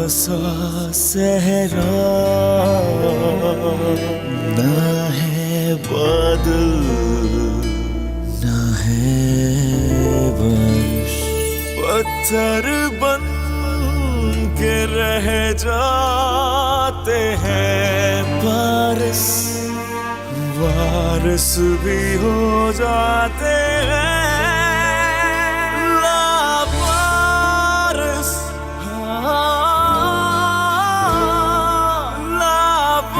सा सहरा, ना है बादल ना है बारिश, पत्थर बन के रह जाते हैं बारिश, वारिस भी हो जाते हैं लावारिस, लावारिस,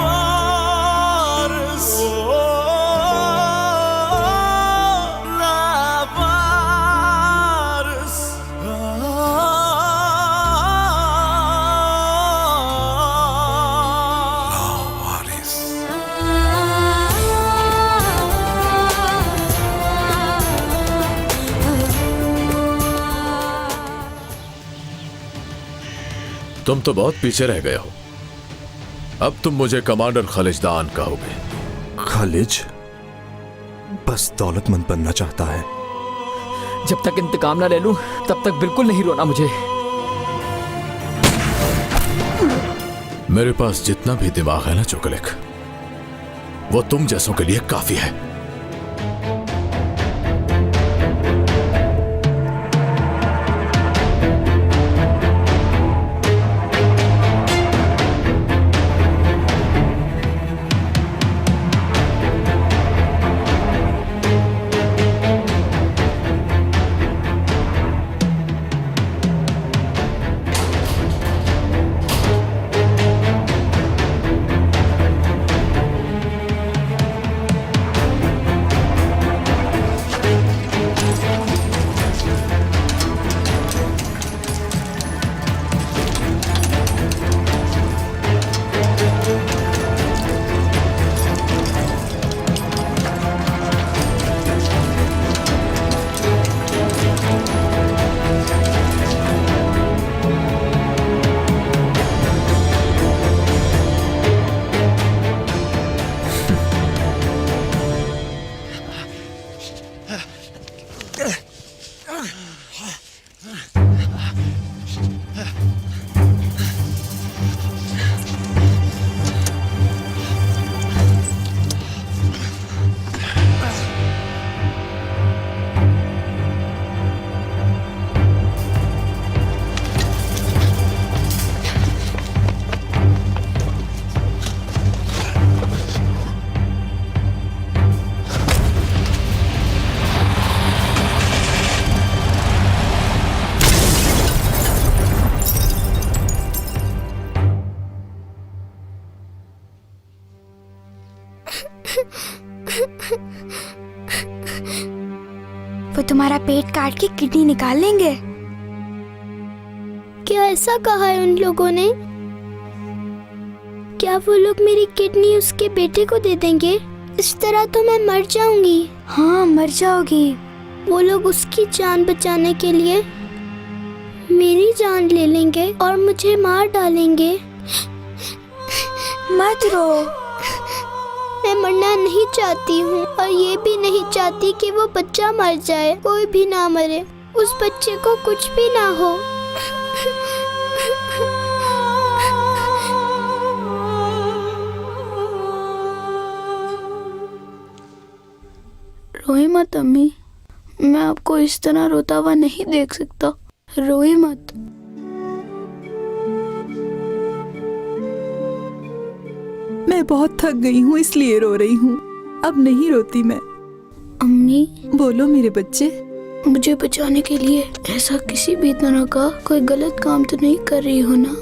लावारिस। तुम तो बहुत पीछे रह गए हो। अब तुम मुझे कमांडर खालिजदान कहोगे। खालिज बस दौलतमंद बनना चाहता है। जब तक इंतकाम ना ले लूं तब तक बिल्कुल नहीं रोना मुझे। मेरे पास जितना भी दिमाग है ना चुगलिक, वो तुम जैसों के लिए काफी है। वो तुम्हारा पेट काट के किडनी निकाल लेंगे। क्या ऐसा कहा है उन लोगों ने? क्या वो लोग मेरी किडनी उसके बेटे को दे देंगे? इस तरह तो मैं मर जाऊंगी। हाँ मर जाओगी। वो लोग उसकी जान बचाने के लिए मेरी जान ले लेंगे और मुझे मार डालेंगे। मत रो। मैं मरना नहीं चाहती हूँ और ये भी नहीं चाहती कि वो बच्चा मर जाए। कोई भी ना मरे, उस बच्चे को कुछ भी ना हो। रोए मत अम्मी, मैं आपको इस तरह रोता हुआ नहीं देख सकता। रोए मत। मैं बहुत थक गई हूँ इसलिए रो रही हूँ। अब नहीं रोती मैं। अम्मी बोलो मेरे बच्चे। मुझे बचाने के लिए ऐसा किसी भी तरह का कोई गलत काम तो नहीं कर रही हो ना?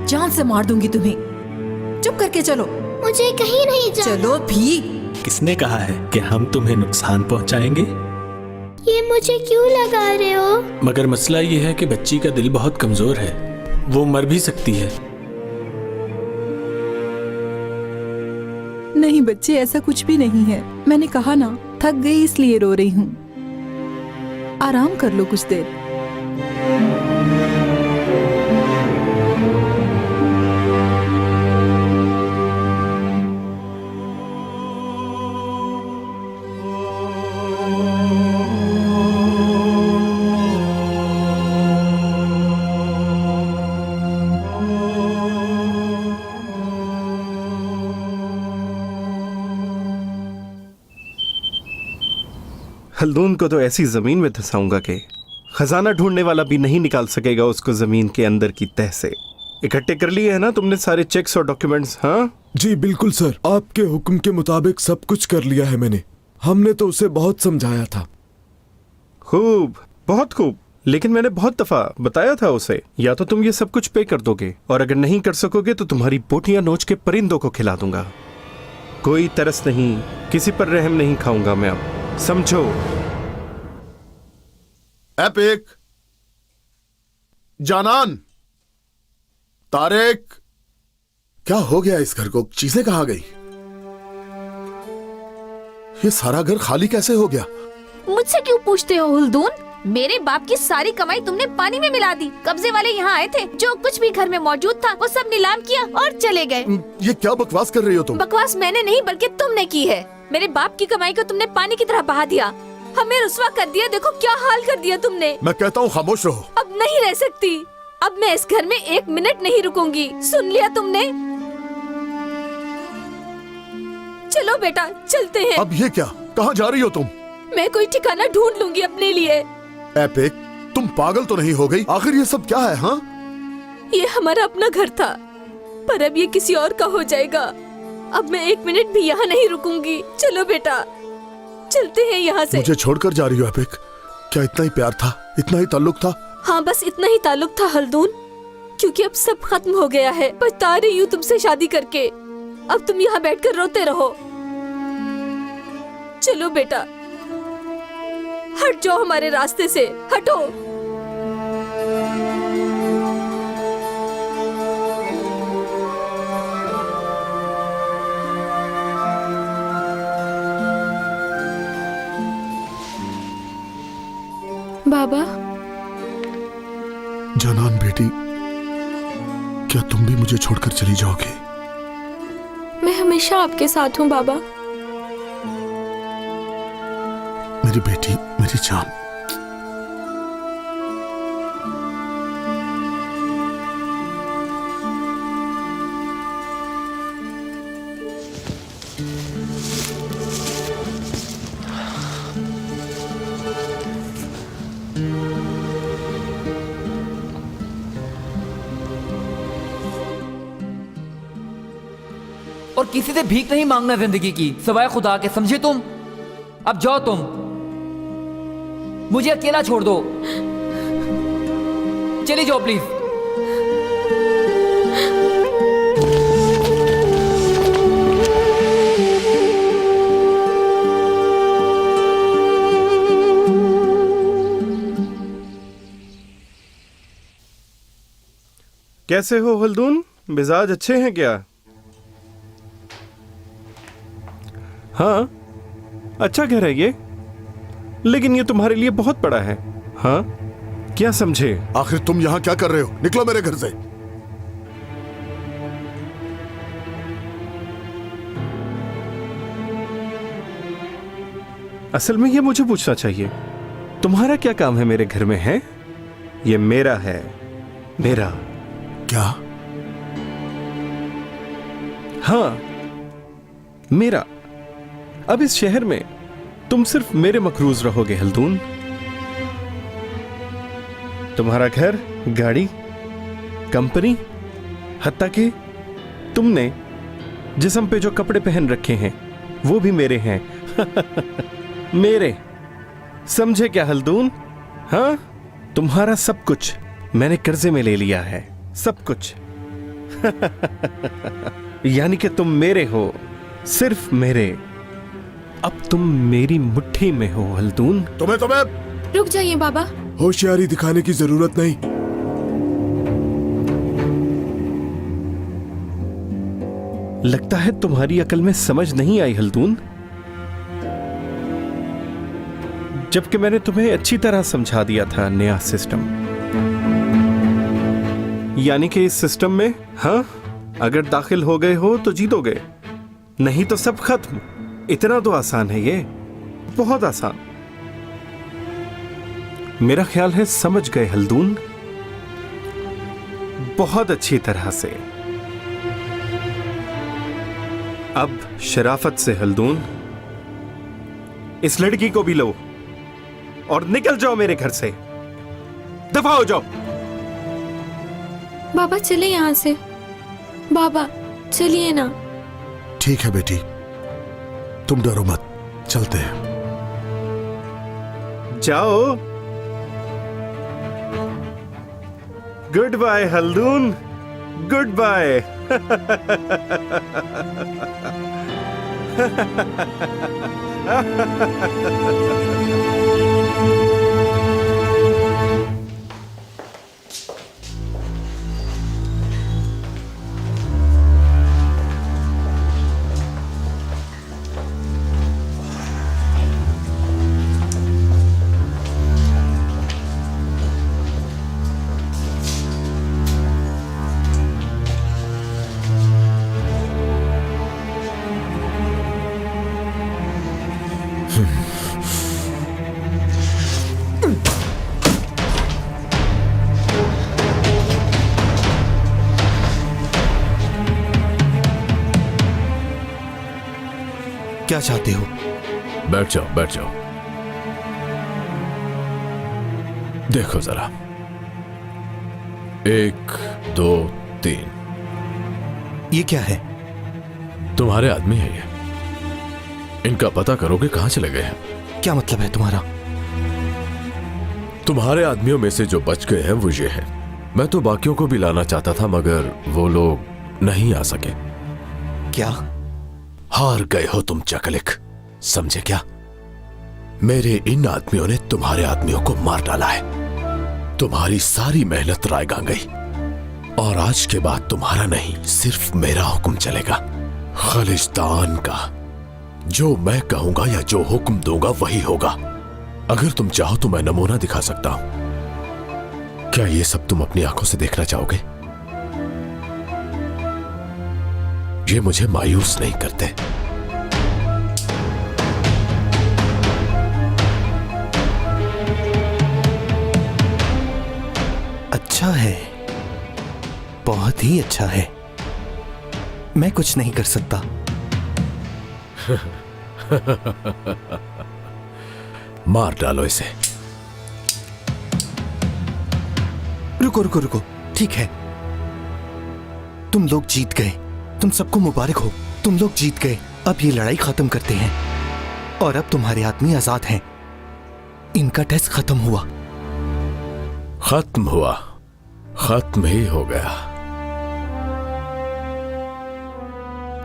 जान से मार दूंगी तुम्हें। चुप करके चलो। मुझे कहीं नहीं जाना। चलो भी। किसने कहा है कि हम तुम्हें नुकसान पहुंचाएंगे? ये मुझे क्यों लगा रहे हो? मगर मसला ये है कि बच्ची का दिल बहुत कमजोर है, वो मर भी सकती है। नहीं बच्चे, ऐसा कुछ भी नहीं है। मैंने कहा ना, थक गई इसलिए रो रही हूँ। आराम कर लो कुछ देर। हल्दून को तो ऐसी जमीन में धंसाऊंगा कि खजाना ढूंढने वाला भी नहीं निकाल सकेगा उसको जमीन के अंदर की तह से। इकट्ठे कर लिए है ना तुमने सारे चेक्स और डॉक्यूमेंट्स? हाँ जी बिल्कुल सर, आपके हुक्म के मुताबिक सब कुछ कर लिया है मैंने। हमने तो उसे बहुत समझाया था। खूब, बहुत खूब। लेकिन मैंने बहुत दफा बताया था उसे, या तो तुम ये सब कुछ पे कर दोगे, और अगर नहीं कर सकोगे तो तुम्हारी बोटियां नोच के परिंदों को खिला दूंगा। कोई तरस नहीं, किसी पर रहम नहीं खाऊंगा मैं अब, समझो? एपिक, जानान, तारिक, क्या हो गया इस घर को? चीजें कहां गई? ये सारा घर खाली कैसे हो गया? मुझसे क्यों पूछते हो हुल्दून? मेरे बाप की सारी कमाई तुमने पानी में मिला दी। कब्जे वाले यहाँ आए थे, जो कुछ भी घर में मौजूद था वो सब नीलाम किया और चले गए। ये क्या बकवास कर रही हो तुम? बकवास मैंने नहीं बल्कि तुमने की है। मेरे बाप की कमाई को तुमने पानी की तरह बहा दिया, हमें रुस्वा कर दिया। देखो क्या हाल कर दिया तुमने। मैं कहता हूँ खामोश रहो। अब नहीं रह सकती, अब मैं इस घर में एक मिनट नहीं रुकूंगी। सुन लिया तुमने? चलो बेटा चलते हैं। अब ये क्या? कहाँ जा रही हो तुम? मैं कोई ठिकाना ढूंढ लूंगी अपने लिए। एपिक, तुम पागल तो नहीं हो गई? आखिर ये सब क्या है? हाँ, ये हमारा अपना घर था, पर अब ये किसी और का हो जाएगा। अब मैं एक मिनट भी यहाँ नहीं रुकूंगी। चलो बेटा चलते हैं यहाँ से। मुझे छोड़कर जा रही हो एपिक? क्या इतना ही प्यार था, इतना ही ताल्लुक था? हाँ बस इतना ही ताल्लुक था हल्दून, क्योंकि अब सब खत्म हो गया है। बता रही हूँ तुमसे शादी करके, अब तुम यहाँ बैठकर रोते रहो। चलो बेटा हट जाओ हमारे रास्ते से, हटो। बाबा, जानान बेटी, क्या तुम भी मुझे छोड़कर चली जाओगी? मैं हमेशा आपके साथ हूँ बाबा। मेरी बेटी, मेरी जान। और किसी से भीख नहीं मांगना जिंदगी की, सिवाय खुदा के, समझे तुम? अब जाओ तुम, मुझे अकेला छोड़ दो। चली जाओ प्लीज। कैसे हो हल्दून? मिजाज अच्छे हैं क्या? हाँ, अच्छा घर है ये, लेकिन ये तुम्हारे लिए बहुत बड़ा है। हाँ, क्या समझे? आखिर तुम यहाँ क्या कर रहे हो? निकलो मेरे घर से। असल में ये मुझे पूछना चाहिए, तुम्हारा क्या काम है मेरे घर में? है ये मेरा है, मेरा। क्या? हाँ, मेरा। अब इस शहर में तुम सिर्फ मेरे मकरूज रहोगे हल्दून। तुम्हारा घर, गाड़ी, कंपनी, हत्ता कि तुमने जिस्म पे जो कपड़े पहन रखे हैं वो भी मेरे हैं। मेरे, समझे क्या हल्दून? हाँ, तुम्हारा सब कुछ मैंने कर्जे में ले लिया है, सब कुछ। यानी कि तुम मेरे हो, सिर्फ मेरे। अब तुम मेरी मुट्ठी में हो हल्दून। तुम्हें रुक जाइए बाबा। होशियारी दिखाने की जरूरत नहीं। लगता है तुम्हारी अकल में समझ नहीं आई हल्दून, जबकि मैंने तुम्हें अच्छी तरह समझा दिया था नया सिस्टम। यानी कि इस सिस्टम में, हाँ, अगर दाखिल हो गए हो तो जीतोगे, नहीं तो सब खत्म। इतना तो आसान है ये, बहुत आसान। मेरा ख्याल है समझ गए हल्दून, बहुत अच्छी तरह से। अब शराफत से हल्दून, इस लड़की को भी लो, और निकल जाओ मेरे घर से। दफा हो जाओ। बाबा चले यहाँ से। बाबा चलिए ना। ठीक है बेटी, तुम डरो मत, चलते हैं। जाओ। Good bye Haldun, good bye. क्या चाहते हो? बैठ जाओ, बैठ जाओ। देखो जरा, 1 2 3। ये क्या है? तुम्हारे आदमी है ये। इनका पता करोगे कहां चले गए हैं। क्या मतलब है तुम्हारा? तुम्हारे आदमियों में से जो बच गए हैं वो ये है। मैं तो बाकियों को भी लाना चाहता था मगर वो लोग नहीं आ सके। क्या? हार गए हो तुम चकलिक, समझे क्या? मेरे इन आदमियों ने तुम्हारे आदमियों को मार डाला है। तुम्हारी सारी मेहनत रायगा गई और आज के बाद तुम्हारा नहीं, सिर्फ मेरा हुक्म चलेगा। खालिस्तान का जो मैं कहूंगा या जो हुक्म दूंगा वही होगा। अगर तुम चाहो तो मैं नमूना दिखा सकता हूं। क्या ये सब तुम अपनी आंखों से देखना चाहोगे? ये मुझे मायूस नहीं करते। अच्छा है, बहुत ही अच्छा है। मैं कुछ नहीं कर सकता। मार डालो इसे। रुको रुको रुको, ठीक है। तुम लोग जीत गए। तुम सबको मुबारक हो, तुम लोग जीत गए। अब ये लड़ाई खत्म करते हैं और अब तुम्हारे आदमी आजाद हैं। इनका टेस्ट खत्म हुआ। खत्म हुआ? खत्म ही हो गया।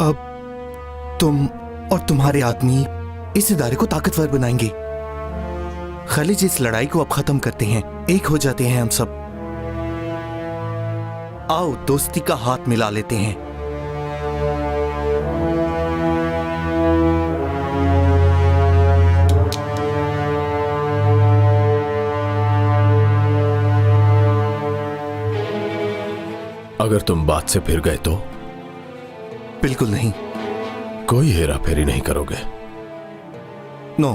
अब तुम और तुम्हारे आदमी इस इदारे को ताकतवर बनाएंगे। खालिज, इस लड़ाई को अब खत्म करते हैं। एक हो जाते हैं हम सब। आओ दोस्ती का हाथ मिला लेते हैं। अगर तुम बात से फिर गए तो? बिल्कुल नहीं। कोई हेरा फेरी नहीं करोगे? नो।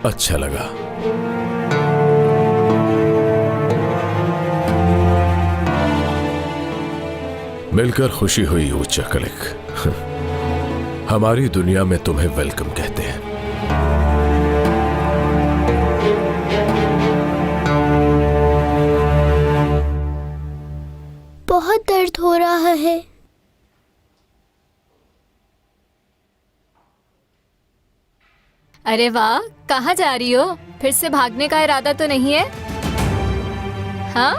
अच्छा लगा। मिलकर खुशी हुई ऊंचा कलिक। हमारी दुनिया में तुम्हें वेलकम कहते हैं। बहुत दर्द हो रहा है। अरे वाह, कहाँ जा रही हो? फिर से भागने का इरादा तो नहीं है? हाँ?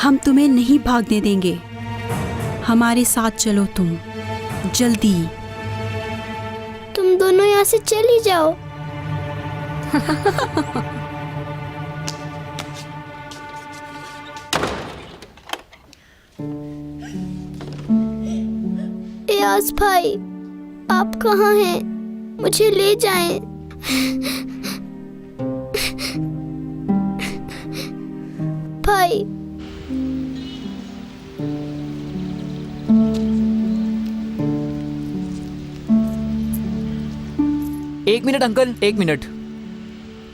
हम तुम्हें नहीं भागने देंगे। हमारे साथ चलो तुम, जल्दी। तुम दोनों यहाँ से चली जाओ। एयाज भाई, आप कहाँ हैं? मुझे ले जाएं। भाई, एक मिनट अंकल, 1 मिनट।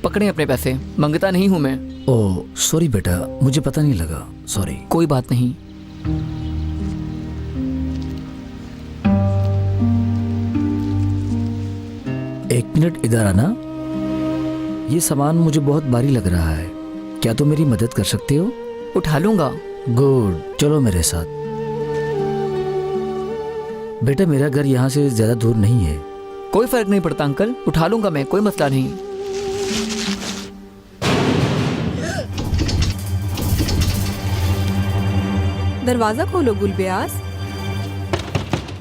पकड़े अपने पैसे, मंगता नहीं हूं मैं। ओह सॉरी बेटा, मुझे पता नहीं लगा, सॉरी। कोई बात नहीं। मिनट इधर आना। ये सामान मुझे बहुत भारी लग रहा है, क्या तुम मेरी मदद कर सकते हो? उठा लूंगा। गुड, चलो मेरे साथ। बेटा मेरा घर यहाँ से ज्यादा दूर नहीं है। कोई फर्क नहीं पड़ता अंकल, उठा लूंगा मैं, कोई मसला नहीं। दरवाजा खोलो गुलब्यास,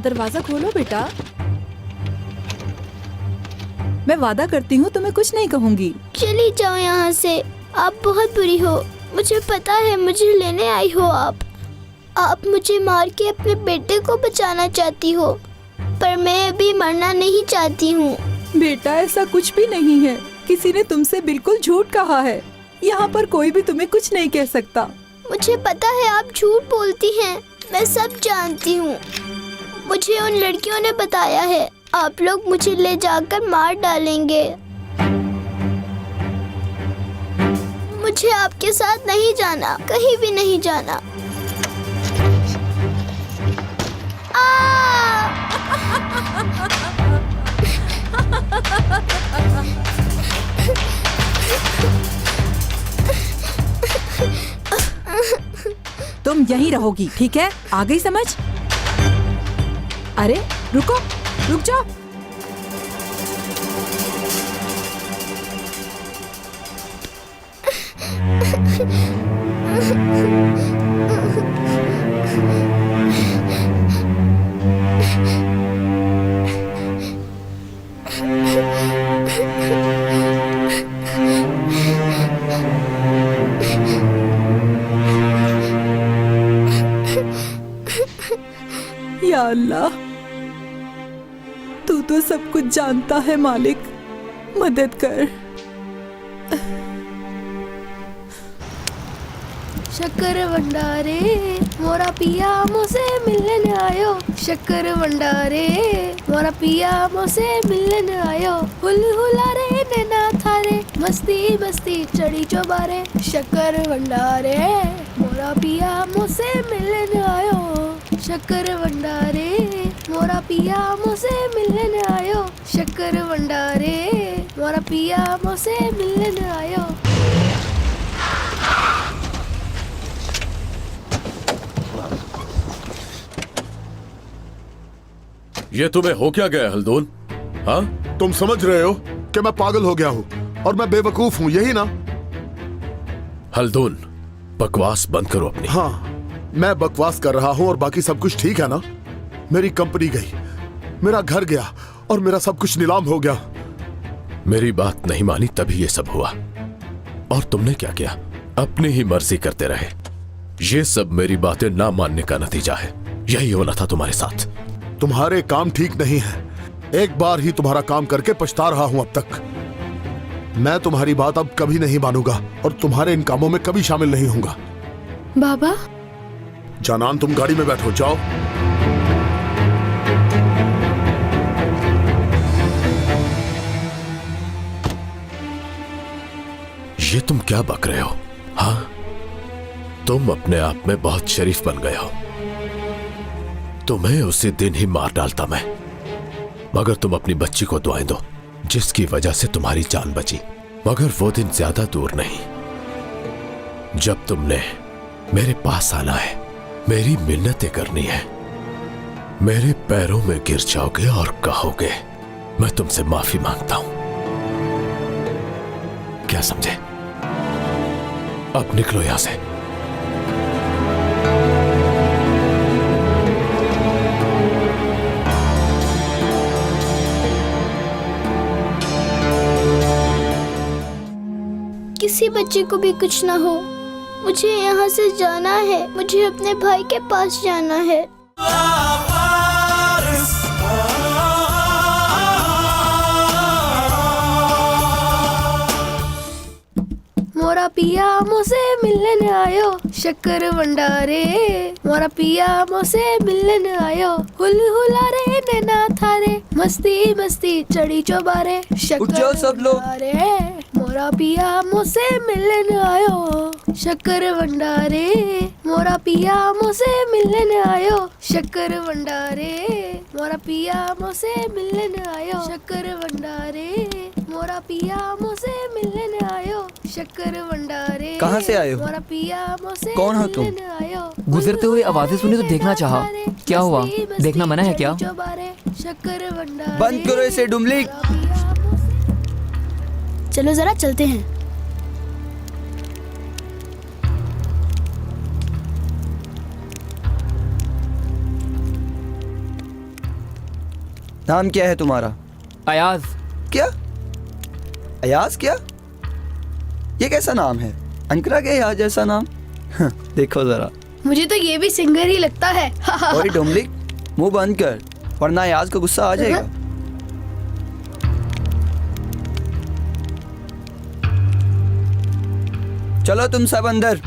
दरवाजा खोलो बेटा। मैं वादा करती हूँ तुम्हें कुछ नहीं कहूँगी। चली जाओ यहाँ से, आप बहुत बुरी हो। मुझे पता है मुझे लेने आई हो आप मुझे मार के अपने बेटे को बचाना चाहती हो, पर मैं अभी मरना नहीं चाहती हूँ। बेटा ऐसा कुछ भी नहीं है, किसी ने तुमसे बिल्कुल झूठ कहा है। यहाँ पर कोई भी तुम्हें कुछ नहीं कह सकता। मुझे पता है आप झूठ बोलती हैं, मैं सब जानती हूँ। मुझे उन लड़कियों ने बताया है आप लोग मुझे ले जाकर मार डालेंगे। मुझे आपके साथ नहीं जाना, कहीं भी नहीं जाना। तुम यहीं रहोगी, ठीक है? आ गई समझ? अरे रुको, रुक जाओ। या अल्लाह, तू तो सब कुछ जानता है मालिक, मदद कर। शक्कर भंडारे मोरा पिया मुझसे मिलने आयो। शक्कर भंडारे मोरा पिया मुझसे मिलने आयो। हुल हुलारे नैना थारे, मस्ती मस्ती चढ़ी चौबारे। शक्कर भंडारे मोरा पिया मुझसे मिलने आयो। शक्कर भंडारे मोरा पिया मुझसे मिलने आयो। शक्कर भंडारे मोरा पिया मुझसे मिलने आयो। ये तुम्हें हो क्या गया हल्दून? हाँ, तुम समझ रहे हो कि मैं पागल हो गया हूँ और मैं बेवकूफ हूँ, यही ना? हल्दून, बकवास बंद करो अपनी। हाँ, मैं बकवास कर रहा हूँ और बाकी सब कुछ ठीक है ना? मेरी कंपनी गई, मेरा घर गया और मेरा सब कुछ नीलाम हो गया। मेरी बात नहीं मानी तभी ये सब हुआ। और तुमने क्या किया? अपनी ही मर्जी करते रहे। ये सब मेरी बातें ना मानने का नतीजा है। यही होना था तुम्हारे साथ। तुम्हारे काम ठीक नहीं है। एक बार ही तुम्हारा काम करके पछता रहा हूं अब तक। मैं तुम्हारी बात अब कभी नहीं मानूंगा और तुम्हारे इन कामों में कभी शामिल नहीं होऊंगा। बाबा, जानान, तुम गाड़ी में बैठो, जाओ। ये तुम क्या बक रहे हो? हाँ, तुम अपने आप में बहुत शरीफ बन गए हो। तुम्हें उसी दिन ही मार डालता मैं, मगर तुम अपनी बच्ची को दुआएं दो जिसकी वजह से तुम्हारी जान बची। मगर वो दिन ज्यादा दूर नहीं जब तुमने मेरे पास आना है, मेरी मिन्नतें करनी है, मेरे पैरों में गिर जाओगे और कहोगे मैं तुमसे माफी मांगता हूं। क्या समझे? अब निकलो यहां से। किसी बच्चे को भी कुछ ना हो, मुझे यहाँ से जाना है। मुझे अपने भाई के पास जाना है। मोरा पिया मुझसे मिलने आयो। शक्कर भंडारे मोरा पिया मुझसे मिलने आयो। हुल हुलारे नैना थारे, मस्ती मस्ती चढ़ी चौबारे। उठ जाओ सब लोग। मोरा पिया मुझसे मिलने आयो। शक्कर भंडारे मोरा पिया मुझसे मिलने आयो। शक्कर भंडारे मोरा पिया मुझसे मिलने आयो। शक्कर भंडारे मोरा पिया मुझसे मिलने आयो। शक्कर भंडारे कहाँ से आए हो? मोरा पिया मुझसे कौन हो तुम? मिलने आयो। गुजरते हुए आवाजें सुनी तो देखना चाहा। क्या हुआ? देखना मना है क्या? शक्कर भंडारे बंद करो इसे डुमली। चलो जरा चलते हैं। नाम क्या है तुम्हारा? अयाज। क्या? अयाज क्या? ये कैसा नाम है? अंकरा के अयाज जैसा नाम। देखो जरा। मुझे तो ये भी सिंगर ही लगता है। ओए डुमली, मुंह बंद कर वरना अयाज को गुस्सा आ जाएगा। चलो तुम सब अंदर।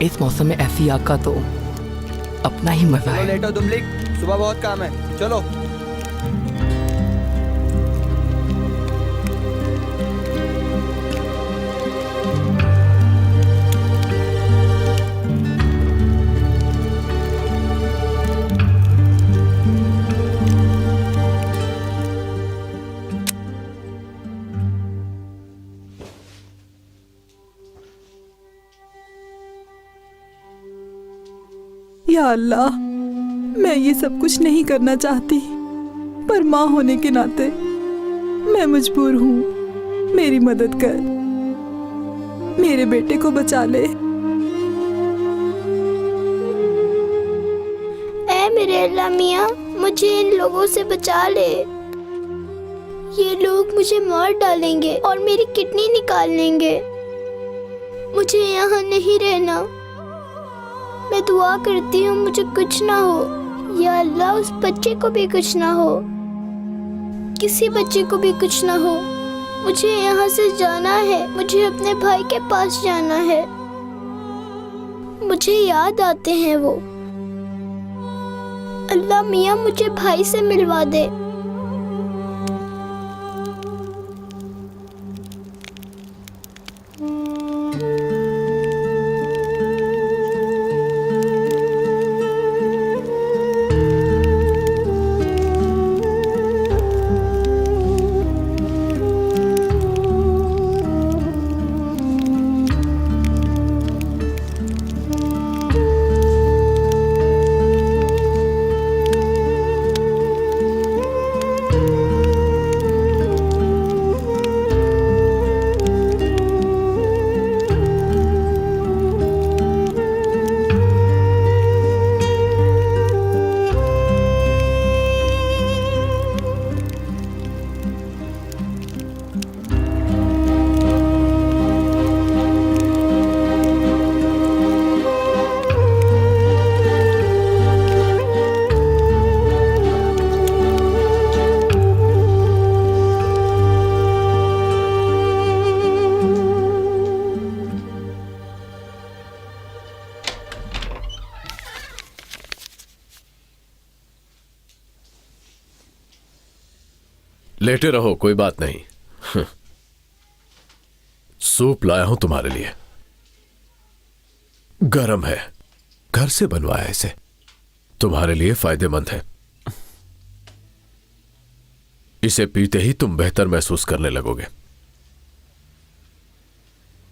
इस मौसम में ऐसी आग का तो अपना ही मजा है। लेटो डुमली, सुबह बहुत काम है। चलो। या अल्लाह, मैं ये सब कुछ नहीं करना चाहती, पर माँ होने के नाते मैं मजबूर हूँ। मेरी मदद कर, मेरे बेटे को बचा ले। ऐ मेरे अल्लाह मियाँ, मुझे इन लोगों से बचा ले। ये लोग मुझे मार डालेंगे और मेरी किडनी निकाल लेंगे। मुझे यहाँ नहीं रहना। मैं दुआ करती हूँ मुझे कुछ ना हो। या अल्लाह, उस बच्चे को भी कुछ ना हो, किसी बच्चे को भी कुछ ना हो। मुझे यहाँ से जाना है, मुझे अपने भाई के पास जाना है। मुझे याद आते हैं वो। अल्लाह मियाँ, मुझे भाई से मिलवा दे। लेटे रहो, कोई बात नहीं। सूप लाया हूं तुम्हारे लिए, गरम है, घर से बनवाया इसे, तुम्हारे लिए फायदेमंद है। इसे पीते ही तुम बेहतर महसूस करने लगोगे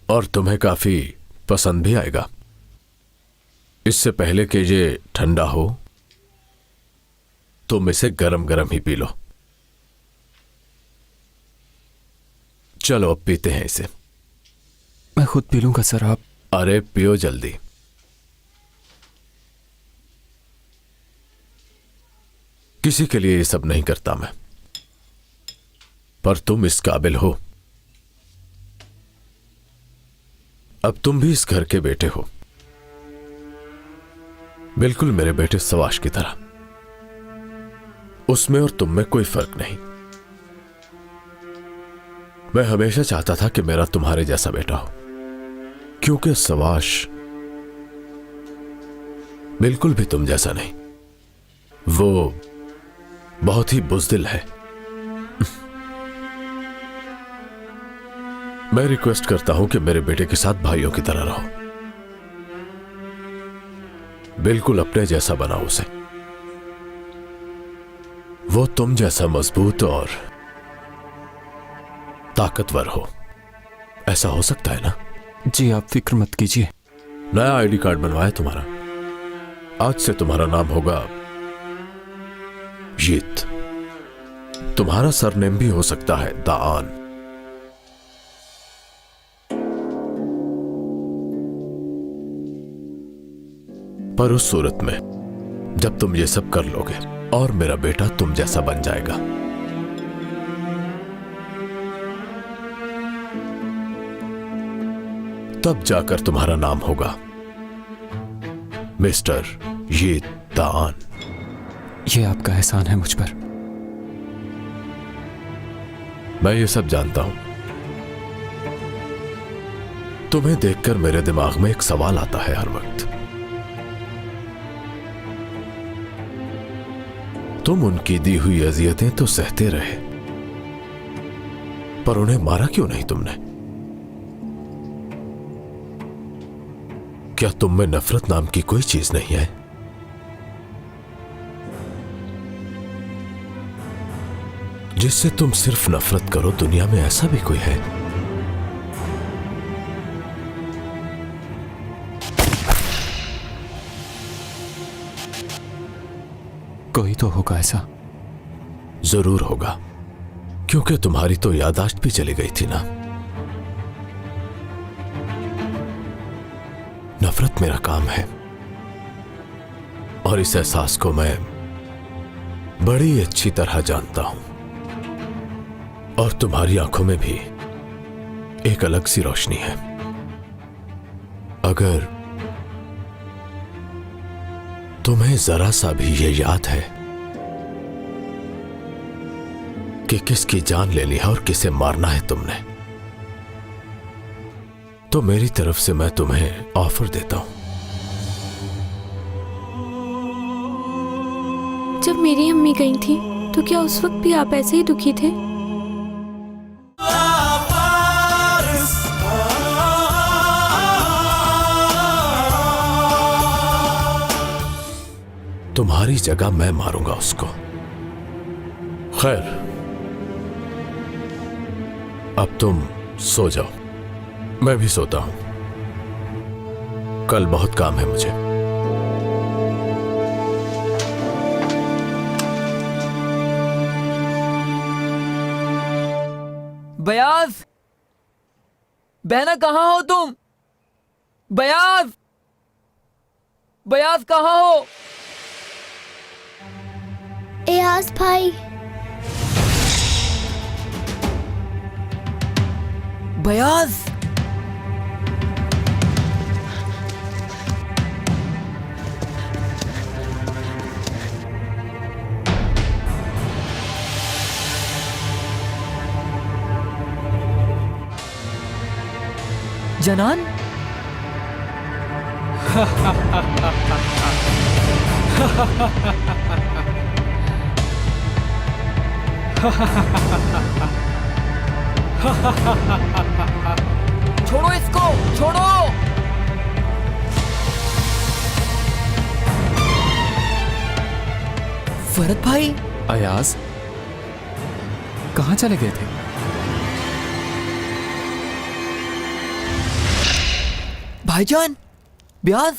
और तुम्हें काफी पसंद भी आएगा। इससे पहले कि ये ठंडा हो, तुम इसे गरम गरम ही पी लो। चलो अब पीते हैं इसे। मैं खुद पी लूंगा सर, आप। अरे पियो जल्दी। किसी के लिए ये सब नहीं करता मैं। पर तुम इस काबिल हो। अब तुम भी इस घर के बेटे हो, बिल्कुल मेरे बेटे सवाश की तरह। उसमें और तुम में कोई फर्क नहीं। मैं हमेशा चाहता था कि मेरा तुम्हारे जैसा बेटा हो, क्योंकि सवाश बिल्कुल भी तुम जैसा नहीं। वो बहुत ही बुज़दिल है। मैं रिक्वेस्ट करता हूं कि मेरे बेटे के साथ भाइयों की तरह रहो, बिल्कुल अपने जैसा बनाओ उसे। वो तुम जैसा मजबूत और ताकतवर हो। ऐसा हो सकता है ना? जी आप फिक्र मत कीजिए। नया आईडी कार्ड बनवाया तुम्हारा। आज से तुम्हारा नाम होगा यीत। तुम्हारा सरनेम भी हो सकता है दाआन। पर उस सूरत में जब तुम ये सब कर लोगे और मेरा बेटा तुम जैसा बन जाएगा। तब जाकर तुम्हारा नाम होगा मिस्टर यीत दाआन। ये आपका एहसान है मुझ पर। मैं ये सब जानता हूं। तुम्हें देखकर मेरे दिमाग में एक सवाल आता है हर वक्त। तुम उनकी दी हुई अजियतें तो सहते रहे, पर उन्हें मारा क्यों नहीं तुमने? क्या तुम में नफरत नाम की कोई चीज नहीं है? जिससे तुम सिर्फ नफरत करो? दुनिया में ऐसा भी कोई है? कोई तो होगा ऐसा। जरूर होगा, क्योंकि तुम्हारी तो याददाश्त भी चली गई थी ना। नफरत मेरा काम है और इस एहसास को मैं बड़ी अच्छी तरह जानता हूं। और तुम्हारी आंखों में भी एक अलग सी रोशनी है। अगर तुम्हें जरा सा भी ये याद है कि किसकी जान लेनी है और किसे मारना है तुमने, तो मेरी तरफ से मैं तुम्हें ऑफर देता हूं। जब मेरी अम्मी गई थी तो क्या उस वक्त भी आप ऐसे ही दुखी थे? तुम्हारी जगह मैं मारूंगा उसको। खैर, अब तुम सो जाओ, मैं भी सोता हूं। कल बहुत काम है मुझे। बयाज, बहना कहां हो तुम? बयाज, बयाज कहां हो? एयाज भाई, बयाज, जनान, छोड़ो इसको, छोड़ो। फरत भाई। अयाज, कहां चले गए थे? भाईजान, ब्याज,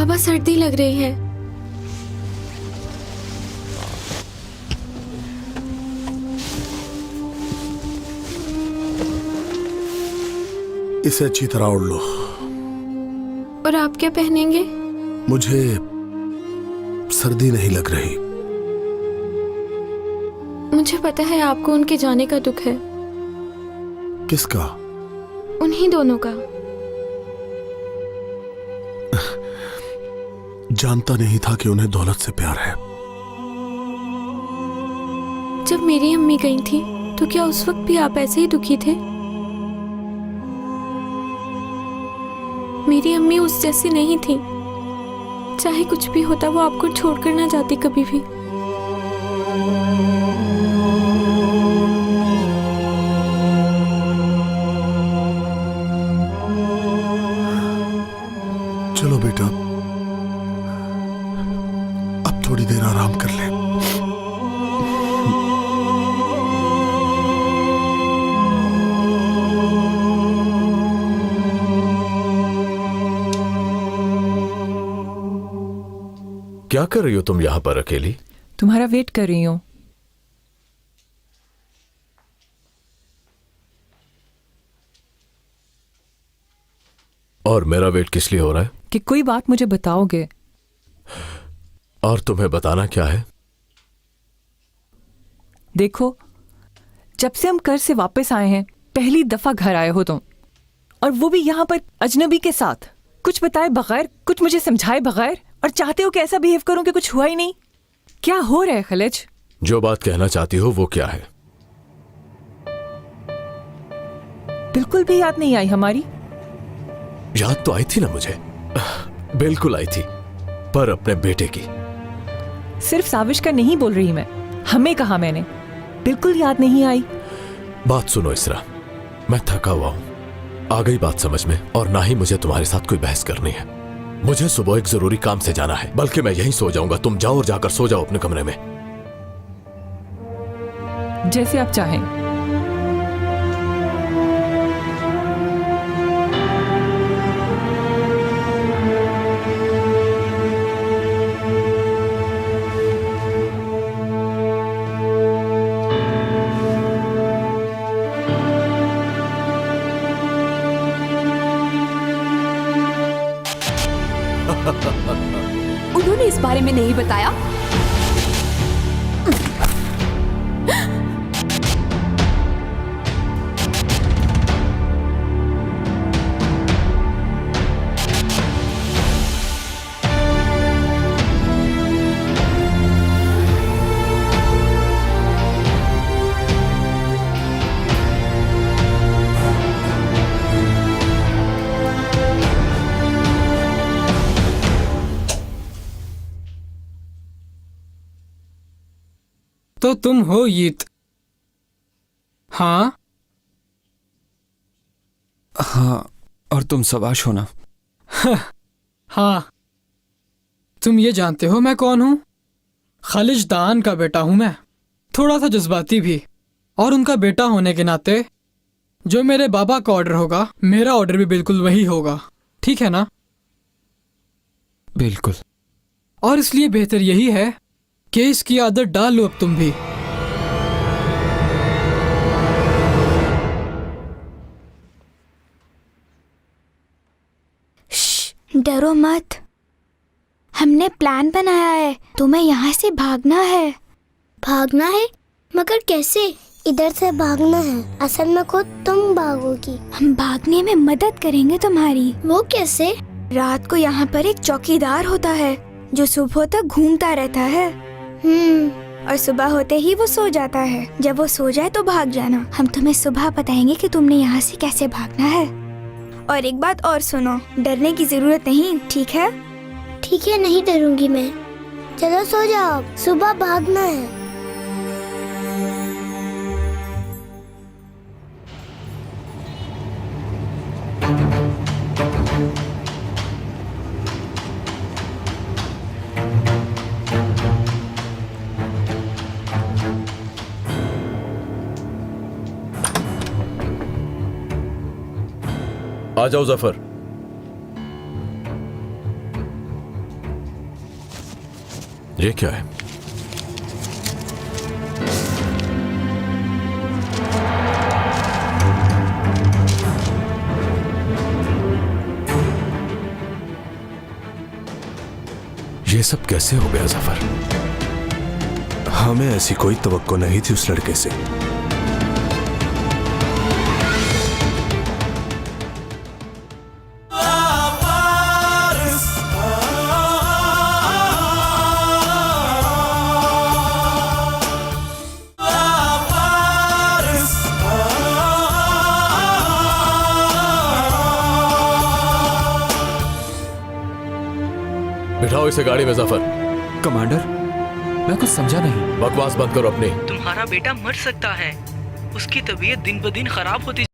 बाबा सर्दी लग रही है। इसे अच्छी तरह ओढ़ लो। और आप क्या पहनेंगे? मुझे सर्दी नहीं लग रही। मुझे पता है आपको उनके जाने का दुख है। किसका? उन्हीं दोनों का। जानता नहीं था कि उन्हें दौलत से प्यार है। जब मेरी अम्मी गई थी तो क्या उस वक्त भी आप ऐसे ही दुखी थे? मेरी अम्मी उस जैसी नहीं थी। चाहे कुछ भी होता वो आपको छोड़कर ना जाती कभी भी। चलो बेटा, अब थोड़ी देर आराम कर ले। क्या कर रही हो तुम यहां पर अकेली? तुम्हारा वेट कर रही हूँ। और मेरा वेट किस लिए हो रहा है? कि कोई बात मुझे बताओगे। और तुम्हें बताना क्या है? देखो, जब से हम कर से वापस आए हैं पहली दफा घर आए हो तुम, और वो भी यहाँ पर अजनबी के साथ, कुछ बताए बगैर, कुछ मुझे समझाए बगैर, और चाहते हो कि ऐसा बिहेव करूं कि कुछ हुआ ही नहीं। क्या हो रहा है खलिज? जो बात कहना चाहती हो वो क्या है? बिल्कुल भी याद नहीं आई हमारी। याद तो आई थी ना मुझे, बिल्कुल आई थी, पर अपने बेटे की। सिर्फ साविश का नहीं बोल रही मैं, हमें कहा मैंने। बिल्कुल याद नहीं आई। बात सुनो इसरा, मैं थका हुआ हूं, आ गई बात समझ में, और ना ही मुझे तुम्हारे साथ कोई बहस करनी है। मुझे सुबह एक जरूरी काम से जाना है, बल्कि मैं यहीं सो जाऊंगा। तुम जाओ और जाकर सो जाओ अपने कमरे में। जैसे आप चाहें। उन्होंने इस बारे में नहीं बताया। तो तुम हो यीत? हाँ हाँ, और तुम सवाश हो ना? हाँ, तुम ये जानते हो मैं कौन हूँ? खालिज दान का बेटा हूँ मैं, थोड़ा सा जज्बाती भी, और उनका बेटा होने के नाते जो मेरे बाबा का ऑर्डर होगा मेरा ऑर्डर भी बिल्कुल वही होगा। ठीक है ना? बिल्कुल। और इसलिए बेहतर यही है कि इसकी आदत डाल लो अब तुम भी। डरो मत, हमने प्लान बनाया है। तुम्हें यहाँ से भागना है। भागना है? मगर कैसे? इधर से भागना है। असल में खुद तुम भागोगी। हम भागने में मदद करेंगे तुम्हारी। वो कैसे? रात को यहाँ पर एक चौकीदार होता है जो सुबह तक घूमता रहता है। और सुबह होते ही वो सो जाता है। जब वो सो जाए तो भाग जाना। हम तुम्हें सुबह बताएंगे कि तुमने यहाँ से कैसे भागना है। और एक बात और सुनो, डरने की जरूरत नहीं, ठीक है? ठीक है, नहीं डरूंगी मैं। चलो सो जाओ, सुबह भागना है। आ जाओ जफर। ये क्या है? ये सब कैसे हो गया जफर? हमें ऐसी कोई तवक्को नहीं थी उस लड़के से। बिठाओ इसे गाड़ी में जफर। कमांडर, मैं कुछ समझा नहीं। बकवास बंद करो अपनी। तुम्हारा बेटा मर सकता है, उसकी तबीयत दिन ब दिन खराब होती